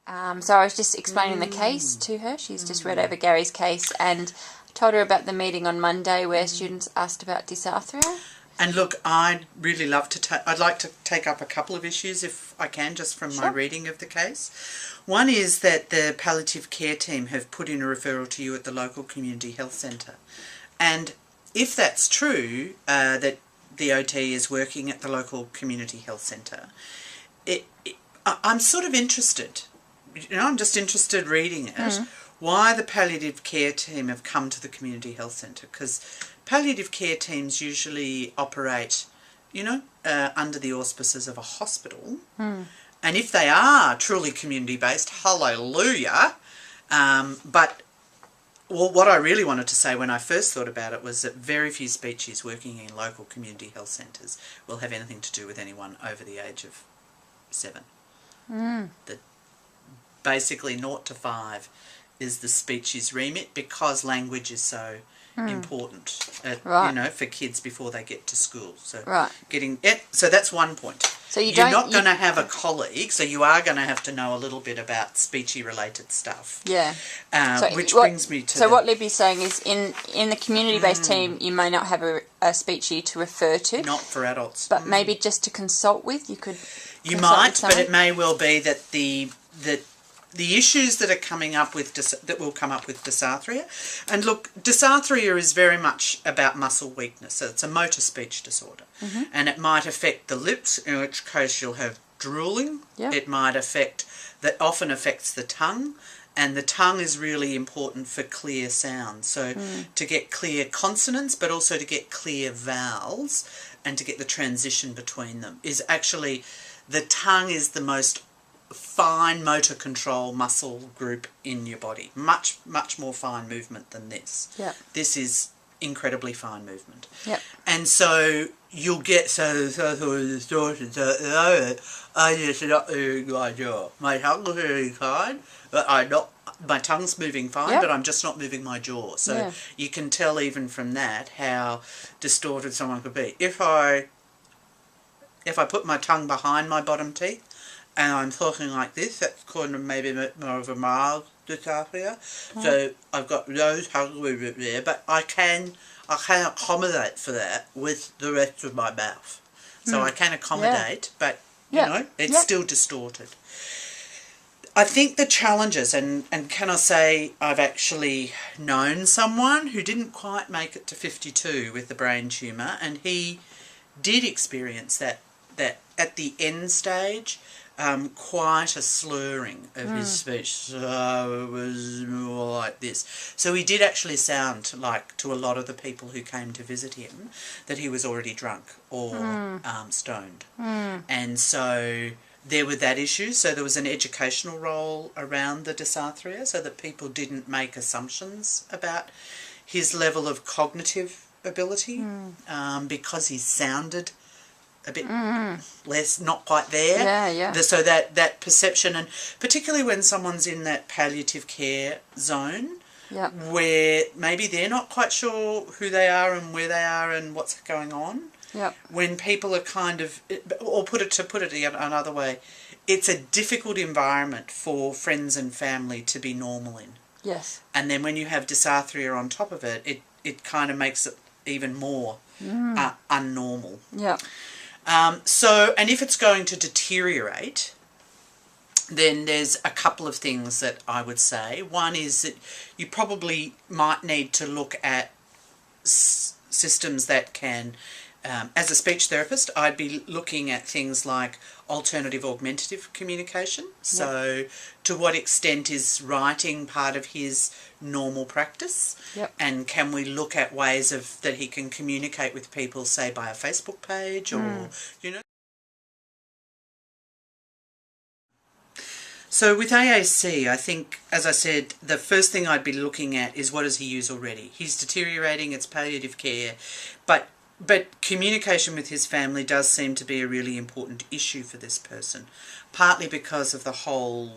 So I was just explaining the case to her. She's just read over Gary's case and told her about the meeting on Monday where students asked about dysarthria. And look, I'd really love to I'd like to take up a couple of issues if I can, just from my reading of the case. One is that the palliative care team have put in a referral to you at the local community health centre. And if that's true, that the OT is working at the local community health centre, I'm sort of interested. You know, I'm just interested reading it, why the palliative care team have come to the community health centre, because palliative care teams usually operate, you know, under the auspices of a hospital. And if they are truly community-based, hallelujah. But what I really wanted to say when I first thought about it was that very few speeches working in local community health centres will have anything to do with anyone over the age of 7. That basically 0 to 5 is the speeches remit, because language is so important, you know, for kids before they get to school. So so that's one point. So you're not going to have a colleague, so you are going to have to know a little bit about speechy related stuff. Yeah. Which brings me to what Libby's saying is in the community-based team, you may not have a speechy to refer to. Not for adults. But maybe just to consult with, you could. You might, but it may well be that the issues that are coming up with that will come up with dysarthria. And look, dysarthria is very much about muscle weakness. So it's a motor speech disorder. And it might affect the lips, in which case you'll have drooling. It might often affects the tongue. And the tongue is really important for clear sounds. So to get clear consonants, but also to get clear vowels and to get the transition between them is actually, the tongue is the most fine motor control muscle group in your body. Much, much more fine movement than this. This is incredibly fine movement. And so you'll get distortions. I just not moving my jaw. My tongue's moving fine, but my tongue's moving fine, but I'm just not moving my jaw. So you can tell even from that how distorted someone could be. If I put my tongue behind my bottom teeth and I'm talking like this, that's called maybe more of a mild dysarthria. So I've got no tongue movement there, but I can accommodate for that with the rest of my mouth. So I can accommodate, but you know, it's still distorted. I think the challenges, and can I say I've actually known someone who didn't quite make it to 52 with the brain tumour, and he did experience that at the end stage, quite a slurring of his speech. So it was more like this. So he did actually sound like, to a lot of the people who came to visit him, that he was already drunk or stoned. And so there were that issue. So there was an educational role around the dysarthria so that people didn't make assumptions about his level of cognitive ability because he sounded a bit less, not quite there. So that perception, and particularly when someone's in that palliative care zone, where maybe they're not quite sure who they are and where they are and what's going on. When people are kind of, or put it another way, it's a difficult environment for friends and family to be normal in. And then when you have dysarthria on top of it, it kind of makes it even more unnormal. And if it's going to deteriorate, then there's a couple of things that I would say. One is that you probably might need to look at systems that can, as a speech therapist, I'd be looking at things like alternative augmentative communication. So to what extent is writing part of his normal practice? And can we look at ways that he can communicate with people, say by a Facebook page or, you know. So with AAC, I think, as I said, the first thing I'd be looking at is what does he use already? He's deteriorating, it's palliative care, but communication with his family does seem to be a really important issue for this person, partly because of the whole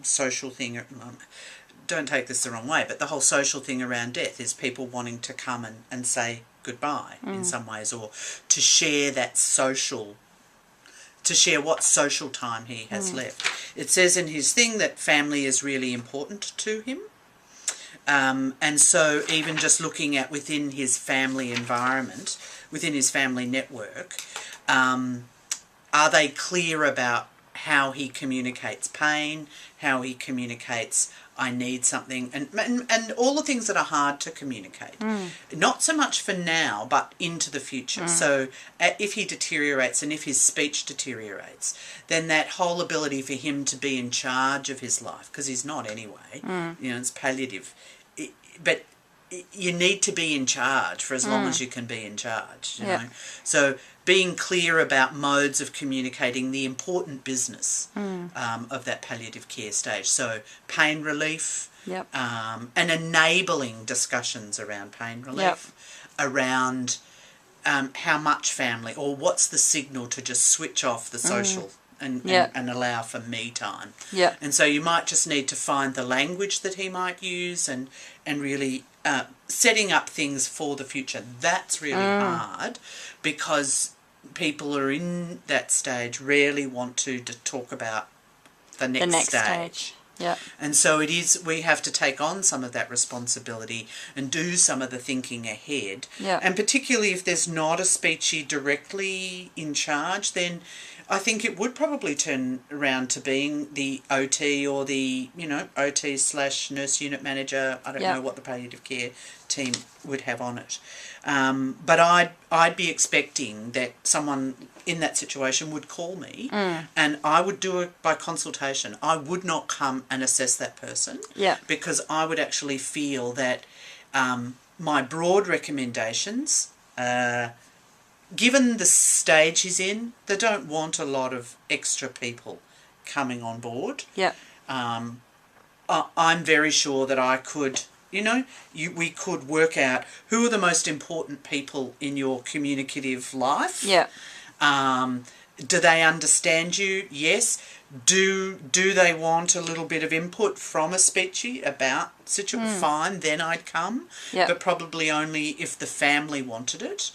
social thing. Don't take this the wrong way, but the whole social thing around death is people wanting to come and say goodbye in some ways, or to share that social to share what social time he has left. It says in his thing that family is really important to him. And so even just looking at within his family environment, within his family network, are they clear about how he communicates pain, how he communicates I need something, and all the things that are hard to communicate. Not so much for now, but into the future. So if he deteriorates and if his speech deteriorates, then that whole ability for him to be in charge of his life, because he's not anyway, you know, it's palliative. But you need to be in charge for as long as you can be in charge, you know. So being clear about modes of communicating the important business of that palliative care stage. So pain relief and enabling discussions around pain relief, around how much family, or what's the signal to just switch off the social and allow for me time. And so you might just need to find the language that he might use and really setting up things for the future. That's really hard, because people are in that stage rarely want to talk about the next stage. And so it is, we have to take on some of that responsibility and do some of the thinking ahead. And particularly if there's not a speechie directly in charge, then I think it would probably turn around to being the OT or the, you know, OT/nurse unit manager. I don't know what the palliative care team would have on it. But I'd be expecting that someone in that situation would call me and I would do it by consultation. I would not come and assess that person because I would actually feel that my broad recommendations, given the stage he's in, they don't want a lot of extra people coming on board. I'm very sure that I could, you know, we could work out who are the most important people in your communicative life. Do they understand you? Yes. Do they want a little bit of input from a speechie about situation? Fine, then I'd come. But probably only if the family wanted it.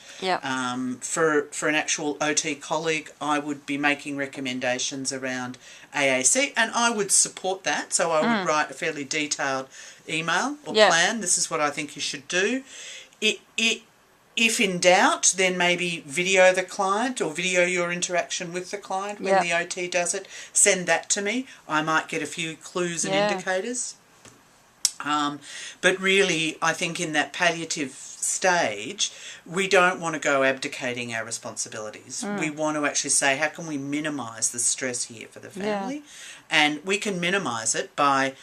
For an actual OT colleague, I would be making recommendations around AAC, and I would support that. So I would write a fairly detailed email or plan. This is what I think you should do. If in doubt, then maybe video the client or video your interaction with the client when the OT does it. Send that to me. I might get a few clues and indicators. But really, I think in that palliative stage, we don't want to go abdicating our responsibilities. We want to actually say, how can we minimise the stress here for the family? And we can minimise it by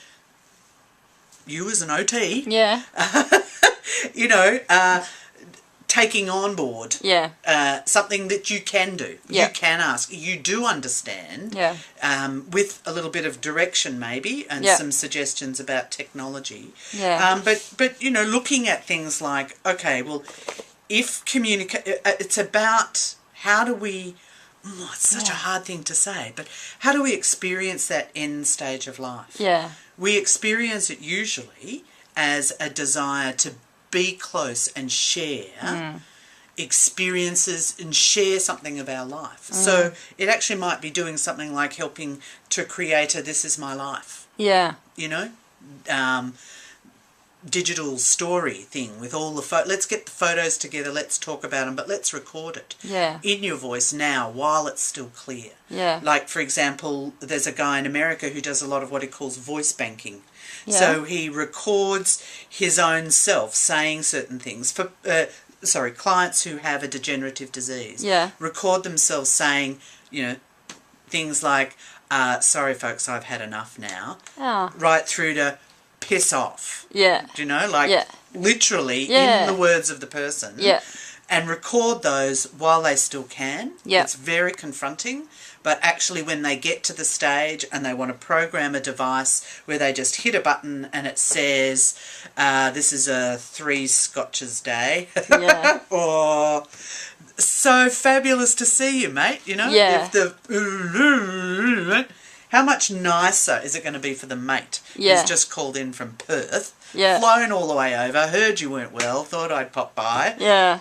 you as an OT, you know, taking on board something that you can do. You can ask. You do understand with a little bit of direction maybe and some suggestions about technology. But you know, looking at things like, okay, well, if it's about how do we, it's such a hard thing to say, but how do we experience that end stage of life? We experience it usually as a desire to be close and share experiences and share something of our life. So it actually might be doing something like helping to create a "This Is My Life." You know, digital story thing with all the let's get the photos together, let's talk about them, but let's record it in your voice now while it's still clear. Like, for example, there's a guy in America who does a lot of what he calls voice banking. So he records his own self saying certain things. For clients who have a degenerative disease record themselves saying, you know, things like, sorry folks, I've had enough now, right through to piss off. Do you know, like literally in the words of the person. And record those while they still can. It's very confronting. But actually when they get to the stage and they want to program a device where they just hit a button and it says, this is a 3 scotches day. Or, so fabulous to see you, mate. You know, if the... How much nicer is it going to be for the mate who's just called in from Perth, flown all the way over, heard you weren't well, thought I'd pop by,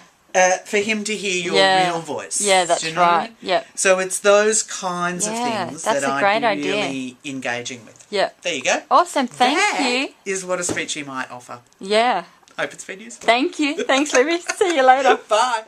for him to hear your real voice. Yeah, that's Do you know what I right. mean? Yeah. So it's those kinds of things that's that a I'd great be idea. really engaging with. Yeah. There you go. Awesome. Thank That you. is what a speechy might offer. Yeah. Hope it's been useful. Thank you. Thanks, Libby. See you later. Bye.